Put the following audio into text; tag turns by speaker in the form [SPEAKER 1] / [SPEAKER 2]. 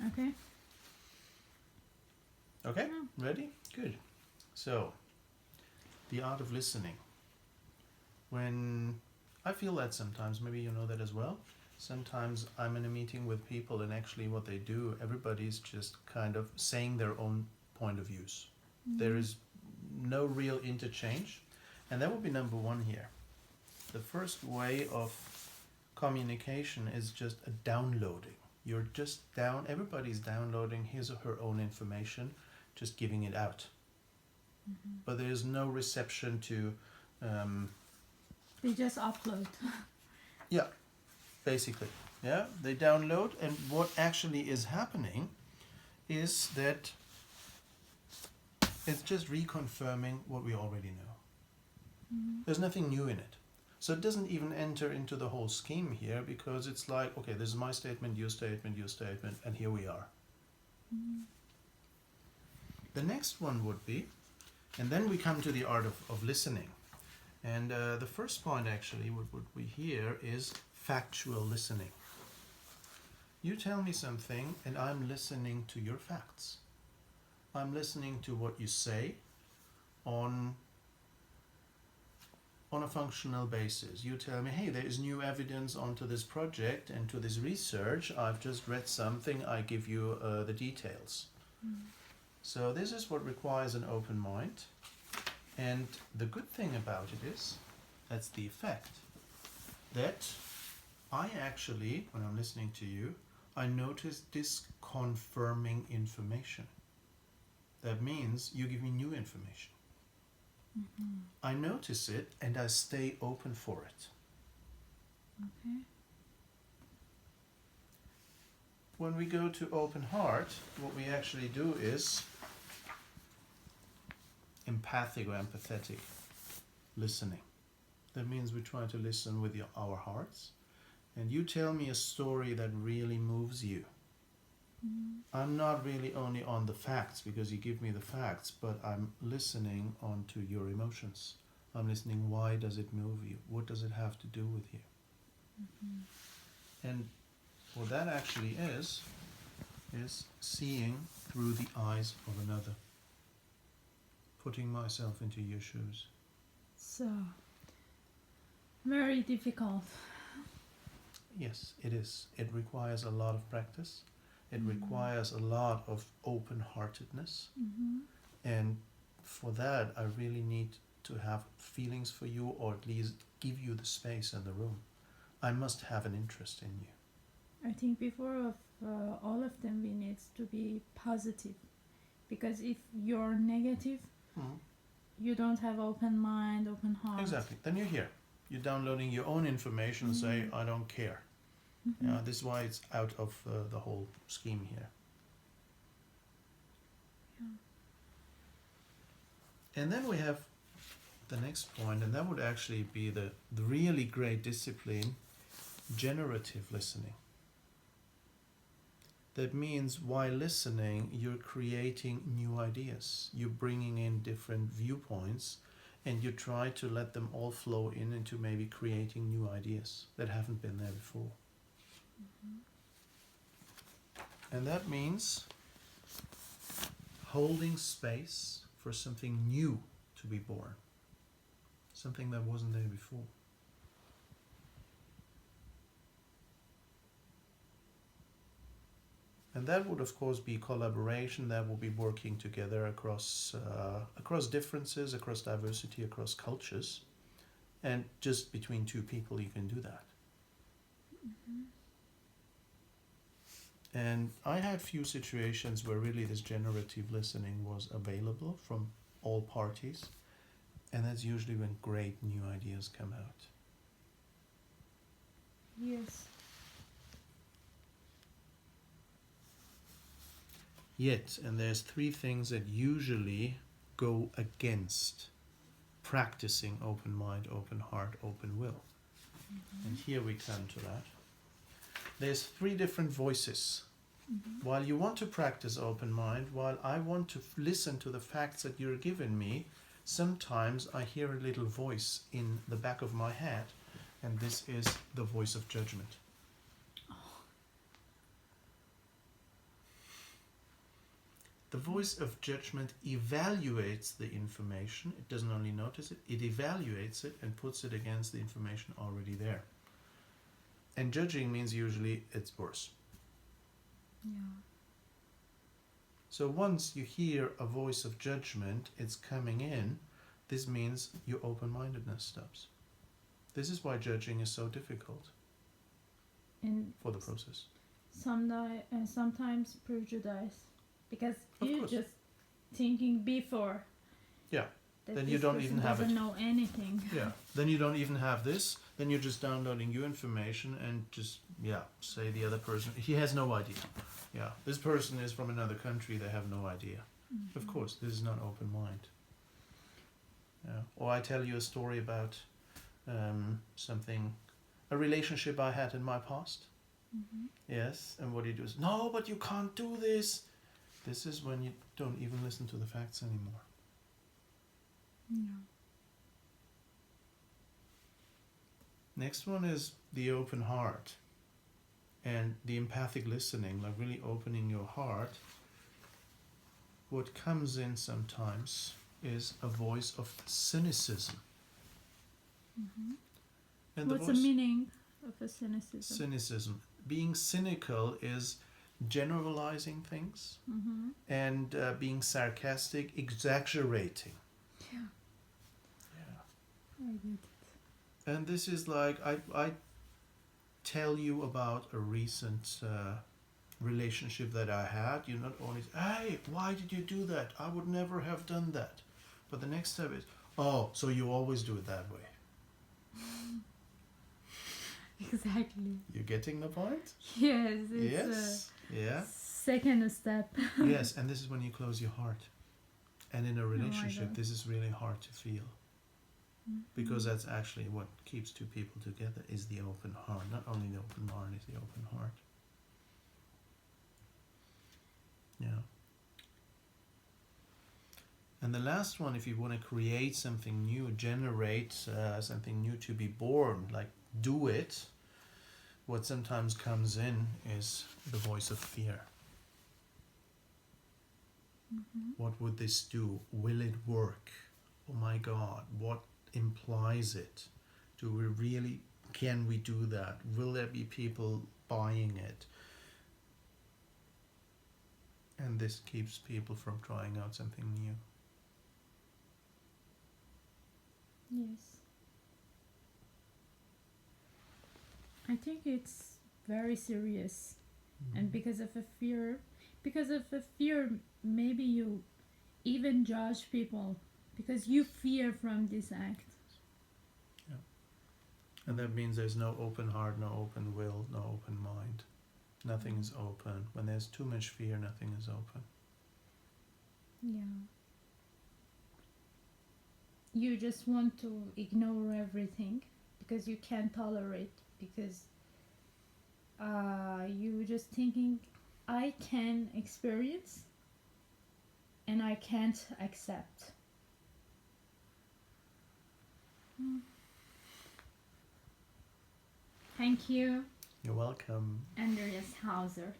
[SPEAKER 1] Okay.
[SPEAKER 2] Okay,
[SPEAKER 1] Yeah.
[SPEAKER 2] ready? Good. So, the art of listening. When I feel that sometimes, maybe you know that as well. Sometimes I'm in a meeting with people, and actually, what they do, everybody's just kind of saying their own point of views. There is no real interchange, and that would be number one here. The first way of communication is just a downloading. You're just everybody's downloading his or her own information, just giving it out. But there is no reception to,
[SPEAKER 1] They just upload.
[SPEAKER 2] yeah, basically. Yeah, they download, and what actually is happening is that it's just reconfirming what we already know. There's nothing new in it. So it doesn't even enter into the whole scheme here, because it's like, okay, this is my statement, your statement, your statement, and here we are. The next one would be, and then we come to the art of listening. And the first point actually, what we hear is factual listening. You tell me something, and I'm listening to your facts. I'm listening to what you say on a functional basis. You tell me, hey, there is new evidence onto this project and to this research. I've just read something. I give you the details. So this is what requires an open mind. And the good thing about it is, that's the effect, that I actually, when I'm listening to you, I notice this confirming information. That means you give me new information. I notice it and I stay open for it.
[SPEAKER 1] Okay.
[SPEAKER 2] When we go to open heart, what we actually do is empathic or empathetic listening. That means we try to listen with our hearts. And you tell me a story that really moves you. I'm not really only on the facts, because you give me the facts, but I'm listening onto your emotions. I'm listening, why does it move you? What does it have to do with you? And what that actually is seeing through the eyes of another. Putting myself into your shoes.
[SPEAKER 1] So, very difficult.
[SPEAKER 2] Yes, it is. It requires a lot of practice. It requires a lot of open-heartedness. And for that, I really need to have feelings for you, or at least give you the space in the room. I must have an interest in you.
[SPEAKER 1] I think before of all of them, we need to be positive. Because if you're negative, you don't have open mind, open heart.
[SPEAKER 2] Exactly. Then you're here. You're downloading your own information and say, I don't care. Yeah, this is why it's out of the whole scheme here.
[SPEAKER 1] Yeah.
[SPEAKER 2] And then we have the next point, and that would actually be the really great discipline, generative listening. That means while listening, you're creating new ideas. You're bringing in different viewpoints, and you try to let them all flow into maybe creating new ideas that haven't been there before. And that means holding space for something new to be born. Something that wasn't there before. And that would, of course, be collaboration. That will be working together across differences, across diversity, across cultures. And just between two people, you can do that. And I had few situations where really this generative listening was available from all parties. And that's usually when great new ideas come out.
[SPEAKER 1] Yes.
[SPEAKER 2] Yet, and there's three things that usually go against practicing open mind, open heart, open will. And here we come to that. There's three different voices. While you want to practice open mind, while I want to listen to the facts that you're giving me, sometimes I hear a little voice in the back of my head, and this is the voice of judgment. The voice of judgment evaluates the information. It doesn't only notice it, it evaluates it and puts it against the information already there. And judging means usually it's worse.
[SPEAKER 1] Yeah.
[SPEAKER 2] So once you hear a voice of judgment, it's coming in, this means your open-mindedness stops. This is why judging is so difficult
[SPEAKER 1] And
[SPEAKER 2] for the process.
[SPEAKER 1] sometimes prejudice, because
[SPEAKER 2] Of
[SPEAKER 1] you're
[SPEAKER 2] course.
[SPEAKER 1] just thinking before.
[SPEAKER 2] Yeah.
[SPEAKER 1] That
[SPEAKER 2] Then you
[SPEAKER 1] this
[SPEAKER 2] don't
[SPEAKER 1] person
[SPEAKER 2] even have it.
[SPEAKER 1] doesn't know anything.
[SPEAKER 2] Yeah. Then you don't even have this. Then you're just downloading your information and just, say the other person, he has no idea. Yeah. This person is from another country, they have no idea.
[SPEAKER 1] Mm-hmm.
[SPEAKER 2] Of course, this is not open mind. Yeah. Or I tell you a story about a relationship I had in my past.
[SPEAKER 1] Mm-hmm.
[SPEAKER 2] Yes, and what you do is, no, but you can't do this. This is when you don't even listen to the facts anymore.
[SPEAKER 1] Yeah.
[SPEAKER 2] Next one is the open heart. And the empathic listening, like really opening your heart. What comes in sometimes is a voice of cynicism.
[SPEAKER 1] Mm-hmm.
[SPEAKER 2] And
[SPEAKER 1] What's the meaning of a cynicism?
[SPEAKER 2] Cynicism. Being cynical is generalizing things
[SPEAKER 1] Mm-hmm.
[SPEAKER 2] and being sarcastic, exaggerating.
[SPEAKER 1] Yeah.
[SPEAKER 2] Yeah.
[SPEAKER 1] I get it.
[SPEAKER 2] And this is like, I tell you about a recent relationship that I had. You not only say, hey, why did you do that? I would never have done that. But the next step is, oh, so you always do it that way.
[SPEAKER 1] Exactly.
[SPEAKER 2] You getting the point?
[SPEAKER 1] Yes. It's
[SPEAKER 2] Yes. Yeah.
[SPEAKER 1] second step.
[SPEAKER 2] Yes, and this is when you close your heart. And in a relationship,
[SPEAKER 1] God.
[SPEAKER 2] this is really hard to feel. Because that's actually what keeps two people together, is the open heart. Not only the open mind, is the open heart. Yeah. And the last one, if you want to create something new, generate something new to be born, like do it, what sometimes comes in is the voice of fear.
[SPEAKER 1] Mm-hmm.
[SPEAKER 2] What would this do? Will it work? Oh my God, what implies it? Can we do that? Will there be people buying it? And this keeps people from trying out something new.
[SPEAKER 1] Yes. I think it's very serious. And because of a fear, maybe you even judge people because you fear from this act.
[SPEAKER 2] And that means there's no open heart, no open will, no open mind. Nothing is open. When there's too much fear, nothing is open.
[SPEAKER 1] Yeah. You just want to ignore everything because you can't tolerate, because you just thinking, I can experience and I can't accept. Thank you,
[SPEAKER 2] You're welcome.
[SPEAKER 1] Andreas Hauser.